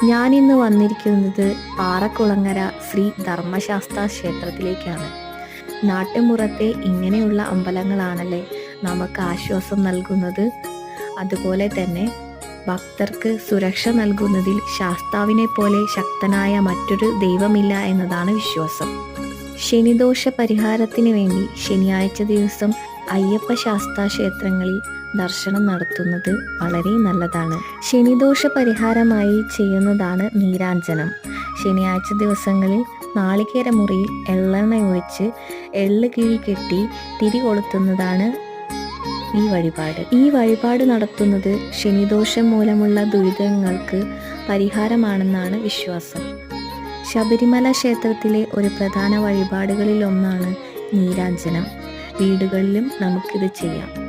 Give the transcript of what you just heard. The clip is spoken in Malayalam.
ഞാനിന്ന് വന്നിരിക്കുന്നത് പാറക്കുളങ്ങര ശ്രീ ധർമ്മശാസ്ത്ര ക്ഷേത്രത്തിലേക്കാണ്. നാട്ടുമ്പുറത്തെ ഇങ്ങനെയുള്ള അമ്പലങ്ങളാണല്ലേ നമുക്ക് ആശ്വാസം നൽകുന്നത്. അതുപോലെ തന്നെ ഭക്തർക്ക് സുരക്ഷ നൽകുന്നതിൽ ശാസ്താവിനെ പോലെ ശക്തനായ മറ്റൊരു ദൈവമില്ല എന്നതാണ് വിശ്വാസം. ശനിദോഷ പരിഹാരത്തിന് വേണ്ടി ശനിയാഴ്ച ദിവസം അയ്യപ്പ ശാസ്താ ക്ഷേത്രങ്ങളിൽ ദർശനം നടത്തുന്നത് വളരെ നല്ലതാണ്. ശനിദോഷ പരിഹാരമായി ചെയ്യുന്നതാണ് നീരാഞ്ജനം. ശനിയാഴ്ച ദിവസങ്ങളിൽ നാളികേര മുറിയിൽ എള്ളെണ്ണ ഒഴിച്ച് എള്ള് കിഴി കെട്ടി തിരി കൊളുത്തുന്നതാണ് ഈ വഴിപാട് നടത്തുന്നത് ശനിദോഷം മൂലമുള്ള ദുരിതങ്ങൾക്ക് പരിഹാരമാണെന്നാണ് വിശ്വാസം. ശബരിമല ക്ഷേത്രത്തിലെ ഒരു പ്രധാന വഴിപാടുകളിൽ ഒന്നാണ് നീരാഞ്ജനം. വീടുകളിലും നമുക്കിത് ചെയ്യാം.